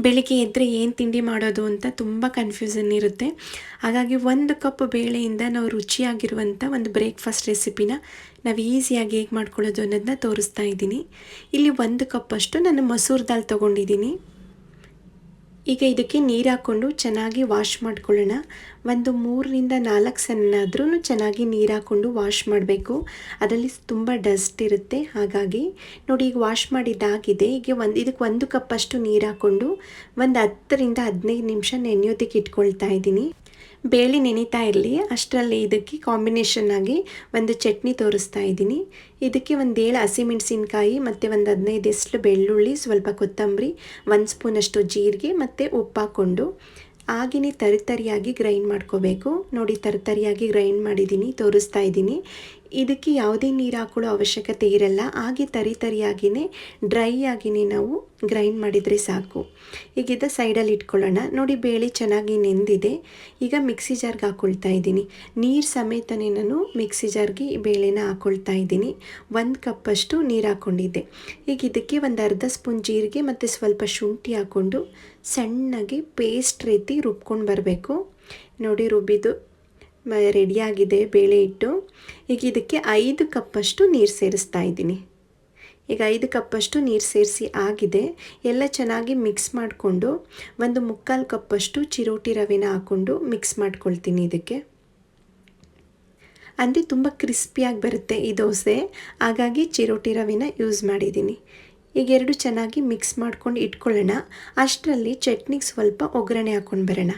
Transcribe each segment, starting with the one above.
ಬೆಳಿಗ್ಗೆ ಎದ್ದರೆ ಏನು ತಿಂಡಿ ಮಾಡೋದು ಅಂತ ತುಂಬ ಕನ್ಫ್ಯೂಷನ್ ಇರುತ್ತೆ. ಹಾಗಾಗಿ 1 ಕಪ್ ಬೇಳೆಯಿಂದ ನಾವು ರುಚಿಯಾಗಿರುವಂಥ ಒಂದು ಬ್ರೇಕ್ಫಾಸ್ಟ್ ರೆಸಿಪಿನ ನಾವು ಈಸಿಯಾಗಿ ಹೇಗೆ ಮಾಡ್ಕೊಳ್ಳೋದು ಅನ್ನೋದನ್ನ ತೋರಿಸ್ತಾ ಇದ್ದೀನಿ. ಇಲ್ಲಿ 1 ಕಪ್ಪಷ್ಟು ನಾನು ಮಸೂರ್ ದಾಲ್ ತೊಗೊಂಡಿದ್ದೀನಿ. ಈಗ ಇದಕ್ಕೆ ನೀರು ಹಾಕ್ಕೊಂಡು ಚೆನ್ನಾಗಿ ವಾಶ್ ಮಾಡ್ಕೊಳ್ಳೋಣ. ಒಂದು 3ರಿಂದ 4 ಸಲ ಚೆನ್ನಾಗಿ ನೀರು ಹಾಕ್ಕೊಂಡು ವಾಶ್ ಮಾಡಬೇಕು. ಅದರಲ್ಲಿ ತುಂಬ ಡಸ್ಟ್ ಇರುತ್ತೆ. ಹಾಗಾಗಿ ನೋಡಿ, ಈಗ ವಾಶ್ ಮಾಡಿದ್ದಾಗಿದೆ. ಈಗ ಇದಕ್ಕೆ 1 ಕಪ್ಪಷ್ಟು ನೀರು ಹಾಕ್ಕೊಂಡು ಒಂದು 10ರಿಂದ 15 ನಿಮಿಷ ನೆನೆಯೋದಕ್ಕೆ ಇಟ್ಕೊಳ್ತಾ ಇದ್ದೀನಿ. ಬೇಳೆ ನೆನೀತಾ ಇರಲಿ ಅಷ್ಟರಲ್ಲಿ ಇದಕ್ಕೆ ಕಾಂಬಿನೇಷನ್ ಆಗಿ ಒಂದು ಚಟ್ನಿ ತೋರಿಸ್ತಾ ಇದ್ದೀನಿ. ಇದಕ್ಕೆ ಒಂದು 7 ಹಸಿಮೆಣಸಿನ್ಕಾಯಿ ಮತ್ತು ಒಂದು 15 ಎಸಳು ಬೆಳ್ಳುಳ್ಳಿ, ಸ್ವಲ್ಪ ಕೊತ್ತಂಬರಿ, 1 ಸ್ಪೂನಷ್ಟು ಜೀರಿಗೆ ಮತ್ತು ಉಪ್ಪು ಹಾಕ್ಕೊಂಡು ಹಾಗೆಯೇ ತರಿಯಾಗಿ ಗ್ರೈಂಡ್ ಮಾಡ್ಕೋಬೇಕು. ನೋಡಿ, ತರಿಯಾಗಿ ಗ್ರೈಂಡ್ ಮಾಡಿದ್ದೀನಿ, ತೋರಿಸ್ತಾ ಇದ್ದೀನಿ. ಇದಕ್ಕೆ ಯಾವುದೇ ನೀರು ಹಾಕೊಳ್ಳೋ ಅವಶ್ಯಕತೆ ಇರಲ್ಲ. ಹಾಗೆ ತರಿಯಾಗಿಯೇ ಡ್ರೈ ಆಗಿಯೇ ನಾವು ಗ್ರೈಂಡ್ ಮಾಡಿದರೆ ಸಾಕು. ಈಗ ಸೈಡಲ್ಲಿ ಇಟ್ಕೊಳ್ಳೋಣ. ನೋಡಿ, ಬೇಳೆ ಚೆನ್ನಾಗಿ ನೆಂದಿದೆ. ಈಗ ಮಿಕ್ಸಿ ಜಾರ್ಗೆ ಹಾಕ್ಕೊಳ್ತಾ ಇದ್ದೀನಿ. ನೀರು ಸಮೇತನೇ ನಾನು ಮಿಕ್ಸಿ ಜಾರ್ಗೆ ಈ ಬೇಳೆನ ಹಾಕ್ಕೊಳ್ತಾ ಇದ್ದೀನಿ. 1 ಕಪ್ಪಷ್ಟು ನೀರು ಹಾಕ್ಕೊಂಡಿದ್ದೆ. ಈಗ ಇದಕ್ಕೆ ಒಂದು ಅರ್ಧ ಸ್ಪೂನ್ ಜೀರಿಗೆ ಮತ್ತು ಸ್ವಲ್ಪ ಶುಂಠಿ ಹಾಕ್ಕೊಂಡು ಸಣ್ಣಗೆ ಪೇಸ್ಟ್ ರೀತಿ ರುಬ್ಕೊಂಡು ಬರಬೇಕು. ನೋಡಿ, ರುಬ್ಬಿದ್ದು ರೆಡಿಯಾಗಿದೆ ಬೇಳೆ ಹಿಟ್ಟು. ಈಗ ಇದಕ್ಕೆ 5 ಕಪ್ಪಷ್ಟು ನೀರು ಸೇರಿಸ್ತಾ ಇದ್ದೀನಿ. ಈಗ 5 ಕಪ್ಪಷ್ಟು ನೀರು ಸೇರಿಸಿ ಆಗಿದೆ. ಎಲ್ಲ ಚೆನ್ನಾಗಿ ಮಿಕ್ಸ್ ಮಾಡಿಕೊಂಡು ಒಂದು 3/4 ಕಪ್ಪಷ್ಟು ಚಿರೋಟಿ ರವೆನ ಹಾಕ್ಕೊಂಡು ಮಿಕ್ಸ್ ಮಾಡ್ಕೊಳ್ತೀನಿ. ಇದಕ್ಕೆ ಅಂದರೆ ತುಂಬ ಕ್ರಿಸ್ಪಿಯಾಗಿ ಬರುತ್ತೆ ಈ ದೋಸೆ, ಹಾಗಾಗಿ ಚಿರೋಟಿ ರವೆನ ಯೂಸ್ ಮಾಡಿದ್ದೀನಿ. ಈಗ 2 ಚೆನ್ನಾಗಿ ಮಿಕ್ಸ್ ಮಾಡ್ಕೊಂಡು ಇಟ್ಕೊಳ್ಳೋಣ. ಅಷ್ಟರಲ್ಲಿ ಚಟ್ನಿಗೆ ಸ್ವಲ್ಪ ಒಗ್ಗರಣೆ ಹಾಕ್ಕೊಂಡು ಬರೋಣ.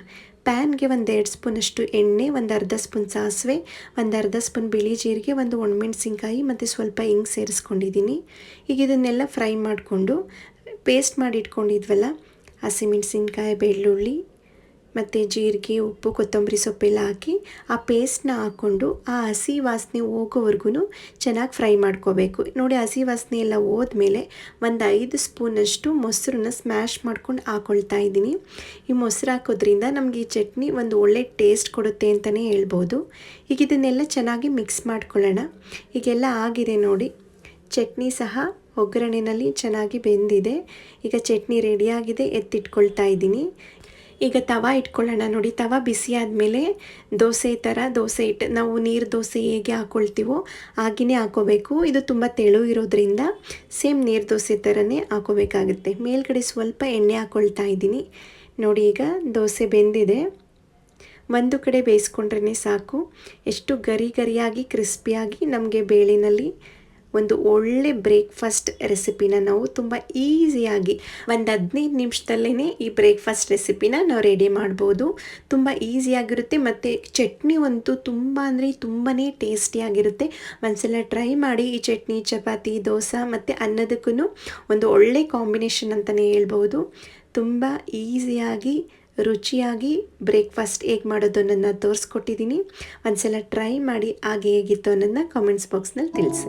ಪ್ಯಾನ್ಗೆ ಒಂದು 2 ಸ್ಪೂನಷ್ಟು ಎಣ್ಣೆ, ಒಂದು ಅರ್ಧ ಸ್ಪೂನ್ ಸಾಸಿವೆ, ಒಂದು ಅರ್ಧ ಸ್ಪೂನ್ ಬಿಳಿ ಜೀರಿಗೆ, ಒಂದು ಒಣಮೆಣಸಿನ್ಕಾಯಿ ಮತ್ತು ಸ್ವಲ್ಪ ಹಿಂಗೆ ಸೇರಿಸ್ಕೊಂಡಿದ್ದೀನಿ. ಈಗ ಇದನ್ನೆಲ್ಲ ಫ್ರೈ ಮಾಡಿಕೊಂಡು ಪೇಸ್ಟ್ ಮಾಡಿ ಇಟ್ಕೊಂಡಿದ್ವಲ್ಲ, ಹಸಿಮೆಣಸಿನ್ಕಾಯಿ, ಬೆಳ್ಳುಳ್ಳಿ ಮತ್ತು ಜೀರಿಗೆ, ಉಪ್ಪು, ಕೊತ್ತಂಬರಿ ಸೊಪ್ಪೆಲ್ಲ ಹಾಕಿ ಆ ಪೇಸ್ಟ್ನ ಹಾಕ್ಕೊಂಡು ಆ ಹಸಿ ವಾಸನೆ ಹೋಗೋವರೆಗೂ ಚೆನ್ನಾಗಿ ಫ್ರೈ ಮಾಡ್ಕೋಬೇಕು. ನೋಡಿ, ಹಸಿ ವಾಸನೆ ಎಲ್ಲ ಹೋದ್ಮೇಲೆ ಒಂದು 5 ಸ್ಪೂನಷ್ಟು ಮೊಸರನ್ನ ಸ್ಮ್ಯಾಶ್ ಮಾಡ್ಕೊಂಡು ಹಾಕ್ಕೊಳ್ತಾ ಇದ್ದೀನಿ. ಈ ಮೊಸರು ಹಾಕೋದ್ರಿಂದ ನಮಗೆ ಈ ಚಟ್ನಿ ಒಂದು ಒಳ್ಳೆ ಟೇಸ್ಟ್ ಕೊಡುತ್ತೆ ಅಂತಲೇ ಹೇಳ್ಬೋದು. ಈಗ ಇದನ್ನೆಲ್ಲ ಚೆನ್ನಾಗಿ ಮಿಕ್ಸ್ ಮಾಡ್ಕೊಳ್ಳೋಣ. ಈಗೆಲ್ಲ ಆಗಿದೆ ನೋಡಿ, ಚಟ್ನಿ ಸಹ ಒಗ್ಗರಣೆಯಲ್ಲಿ ಚೆನ್ನಾಗಿ ಬೆಂದಿದೆ. ಈಗ ಚಟ್ನಿ ರೆಡಿಯಾಗಿದೆ, ಎತ್ತಿಟ್ಕೊಳ್ತಾ ಇದ್ದೀನಿ. ಈಗ ತವಾ ಇಟ್ಕೊಳ್ಳೋಣ. ನೋಡಿ, ತವಾ ಬಿಸಿ ಆದಮೇಲೆ ದೋಸೆ ಹಿಟ್ಟು ನಾವು ನೀರು ದೋಸೆ ಹೇಗೆ ಹಾಕ್ಕೊಳ್ತೀವೋ ಹಾಗೆಯೇ ಹಾಕೋಬೇಕು. ಇದು ತುಂಬ ತೆಳು ಇರೋದ್ರಿಂದ ಸೇಮ್ ನೀರು ದೋಸೆ ಥರನೇ ಹಾಕೋಬೇಕಾಗುತ್ತೆ. ಮೇಲ್ಗಡೆ ಸ್ವಲ್ಪ ಎಣ್ಣೆ ಹಾಕ್ಕೊಳ್ತಾ ಇದ್ದೀನಿ. ನೋಡಿ, ಈಗ ದೋಸೆ ಬೆಂದಿದೆ. ಒಂದು ಕಡೆ ಬೇಯಿಸ್ಕೊಂಡ್ರೇ ಸಾಕು. ಎಷ್ಟು ಗರಿಯಾಗಿ ಕ್ರಿಸ್ಪಿಯಾಗಿ ನಮಗೆ ಬೇಳೆನಲ್ಲಿ ಒಂದು ಒಳ್ಳೆ ಬ್ರೇಕ್ಫಾಸ್ಟ್ ರೆಸಿಪಿನ ನಾವು ತುಂಬ ಈಸಿಯಾಗಿ ಒಂದು 15 ನಿಮಿಷದಲ್ಲೇ ಈ ಬ್ರೇಕ್ಫಾಸ್ಟ್ ರೆಸಿಪಿನ ನಾವು ರೆಡಿ ಮಾಡ್ಬೋದು. ತುಂಬ ಈಸಿಯಾಗಿರುತ್ತೆ ಮತ್ತು ಚಟ್ನಿ ಅಂತೂ ತುಂಬ ಅಂದರೆ ತುಂಬಾ ಟೇಸ್ಟಿಯಾಗಿರುತ್ತೆ. ಒಂದ್ಸಲ ಟ್ರೈ ಮಾಡಿ. ಈ ಚಟ್ನಿ ಚಪಾತಿ, ದೋಸೆ ಮತ್ತು ಅನ್ನದಕ್ಕೂ ಒಂದು ಒಳ್ಳೆ ಕಾಂಬಿನೇಷನ್ ಅಂತಲೇ ಹೇಳ್ಬೋದು. ತುಂಬ ಈಸಿಯಾಗಿ ರುಚಿಯಾಗಿ ಬ್ರೇಕ್ಫಾಸ್ಟ್ ಹೇಗೆ ಮಾಡೋದು ಅನ್ನೋದನ್ನ ತೋರಿಸ್ಕೊಟ್ಟಿದ್ದೀನಿ. ಒಂದ್ಸಲ ಟ್ರೈ ಮಾಡಿ. ಹಾಗೆ ಹೇಗಿತ್ತು ಅನ್ನೋದನ್ನ ಕಾಮೆಂಟ್ಸ್ ಬಾಕ್ಸ್ನಲ್ಲಿ ತಿಳಿಸಿ.